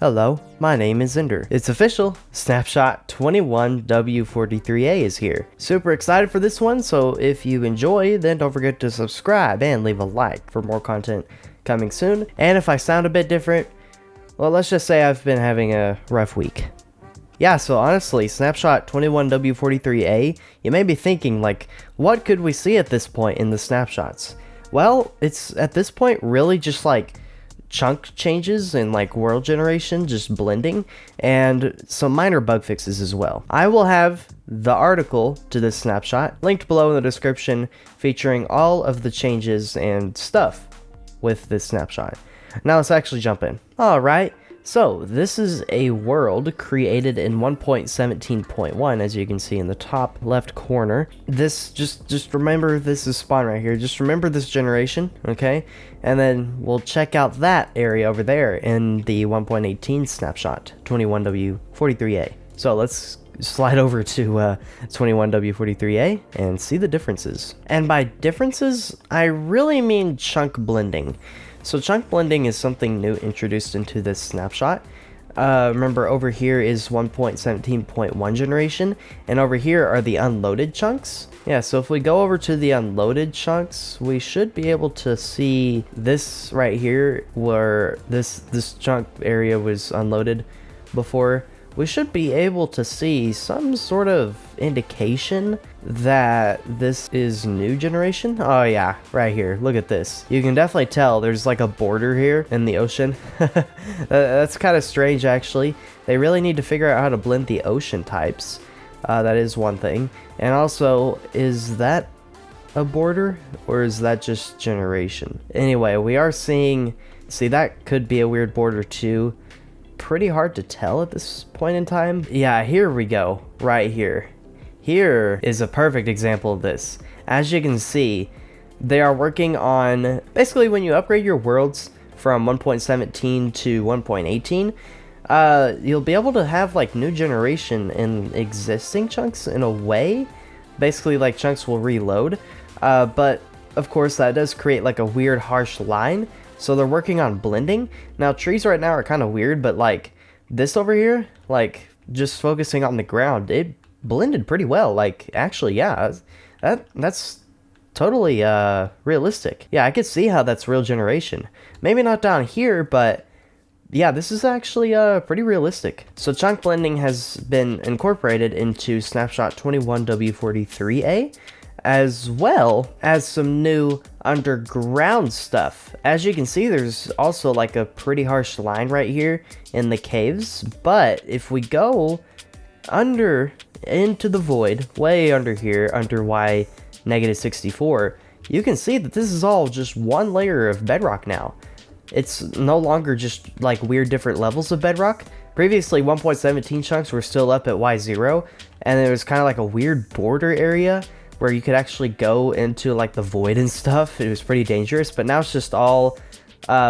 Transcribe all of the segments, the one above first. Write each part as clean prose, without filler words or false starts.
Hello, my name is Ender. It's official, Snapshot 21W43A is here. Super excited for this one, so if you enjoy, then don't forget to subscribe and leave a like for more content coming soon. And if I sound a bit different, well, let's just say I've been having a rough week. Yeah, so honestly, Snapshot 21W43A, you may be thinking, like, what could we see at this point in the snapshots? Well, it's at this point really just like chunk changes and like world generation, just blending, and some minor bug fixes as well. I will have the article to this snapshot linked below in the description, featuring all of the changes and stuff with this snapshot. Now let's actually jump in. Alright, so this is a world created in 1.17.1, as you can see in the top left corner. This, just remember this is spawn right here. Just remember this generation, okay? And then we'll check out that area over there in the 1.18 snapshot, 21W43A. So let's slide over to 21W43A and see the differences. And by differences, I really mean chunk blending. So chunk blending is something new introduced into this snapshot. Remember, over here is 1.17.1 generation, and over here are the unloaded chunks. Yeah, so if we go over to the unloaded chunks, we should be able to see this right here, where this chunk area was unloaded before. We should be able to see some sort of indication that this is new generation. Oh yeah, right here. Look at this. You can definitely tell there's like a border here in the ocean. That's kind of strange, actually. They really need to figure out how to blend the ocean types. That is one thing. And also, is that a border or is that just generation? Anyway, we are seeing, see, that could be a weird border too. Pretty hard to tell at this point in time. Yeah, here we go, right here. Here is a perfect example of this. As you can see, they are working on, basically when you upgrade your worlds from 1.17 to 1.18, you'll be able to have like new generation in existing chunks in a way. Basically, like, chunks will reload, but of course that does create like a weird harsh line. So they're working on blending. Now trees right now are kind of weird, but like this over here, like just focusing on the ground, it blended pretty well. Like, actually, yeah, that's totally realistic. Yeah, I could see how that's real generation. Maybe not down here, but yeah, this is actually pretty realistic. So chunk blending has been incorporated into Snapshot 21W43A, as well as some new underground stuff. As you can see, there's also like a pretty harsh line right here in the caves, but if we go under into the void, way under here, under Y-64, you can see that this is all just one layer of bedrock now. It's no longer just like weird different levels of bedrock. Previously, 1.17 chunks were still up at Y0, and there was kind of like a weird border area where you could actually go into like the void and stuff. It was pretty dangerous, but now it's just all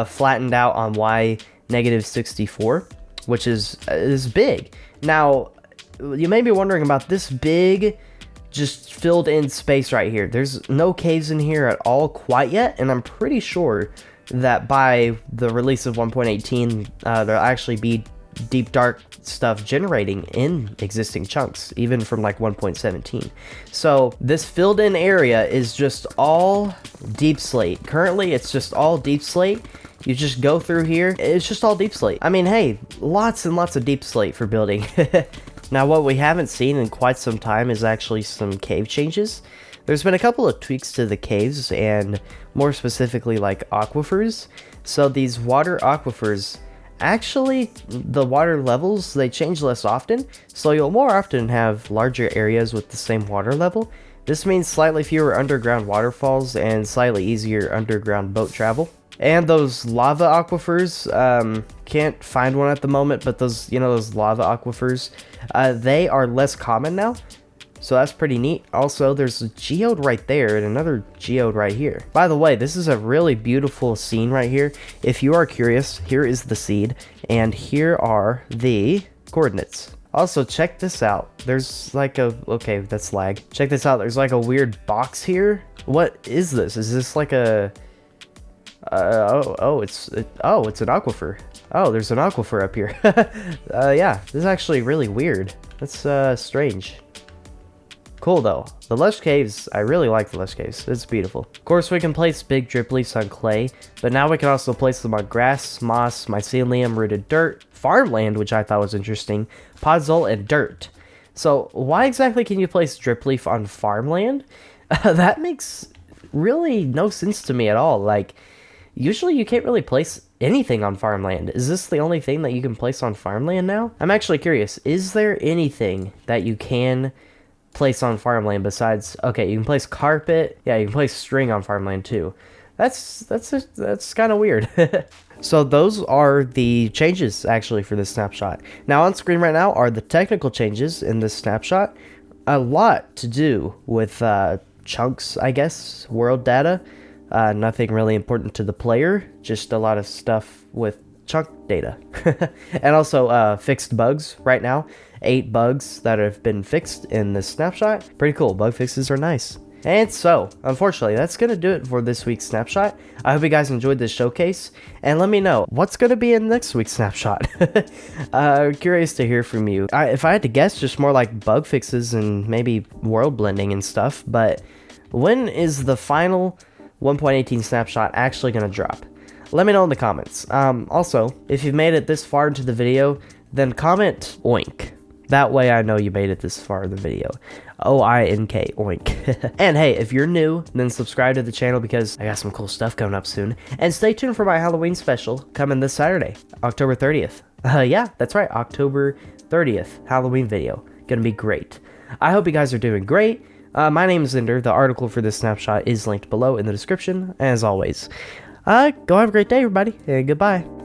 flattened out on Y-64, which is big. Now, you may be wondering about this big, just filled in space right here. There's no caves in here at all quite yet, and I'm pretty sure that by the release of 1.18, there'll actually be deep dark stuff generating in existing chunks, even from like 1.17. So this filled in area is just all deep slate. Currently it's just all deep slate. You just go through here, it's just all deep slate. I mean, hey, lots and lots of deep slate for building. Now, what we haven't seen in quite some time is actually some cave changes. There's been a couple of tweaks to the caves, and more specifically like aquifers. So these water aquifers, actually, the water levels, they change less often, so you'll more often have larger areas with the same water level. This means slightly fewer underground waterfalls and slightly easier underground boat travel. And those lava aquifers, can't find one at the moment, but those, you know, those lava aquifers, they are less common now. So that's pretty neat. Also, there's a geode right there and another geode right here. By the way, this is a really beautiful scene right here. If you are curious, here is the seed, and here are the coordinates. Also, check this out. There's like a, okay, that's lag. Check this out. There's like a weird box here. What is this? Is this like a, it's an aquifer. Oh, there's an aquifer up here. Yeah, this is actually really weird. That's strange. Cool though. The lush caves, I really like the lush caves. It's beautiful. Of course, we can place big drip leaves on clay, but now we can also place them on grass, moss, mycelium, rooted dirt, farmland, which I thought was interesting, podzol, and dirt. So why exactly can you place drip leaf on farmland? That makes really no sense to me at all. Like, usually you can't really place anything on farmland. Is this the only thing that you can place on farmland now? I'm actually curious. Is there anything that you can place on farmland besides... Okay, you can place carpet. Yeah, you can place string on farmland too. That's kind of weird. So those are the changes actually for this snapshot. Now on screen right now are the technical changes in this snapshot. A lot to do with chunks, I guess, world data. Nothing really important to the player, just a lot of stuff with chunk data. And also fixed bugs right now. 8 bugs that have been fixed in this snapshot. Pretty cool. Bug fixes are nice. And so, unfortunately, that's going to do it for this week's snapshot. I hope you guys enjoyed this showcase, and let me know what's going to be in next week's snapshot. Curious to hear from you. If I had to guess, just more like bug fixes and maybe world blending and stuff, but when is the final 1.18 snapshot actually going to drop? Let me know in the comments. Also, if you've made it this far into the video, then comment oink. That way I know you made it this far in the video. O-I-N-K, oink. And hey, if you're new, then subscribe to the channel because I got some cool stuff coming up soon. And stay tuned for my Halloween special coming this Saturday, October 30th. Yeah, that's right, October 30th, Halloween video. Gonna be great. I hope you guys are doing great. My name is Ender. The article for this snapshot is linked below in the description, as always. Go have a great day, everybody, and goodbye.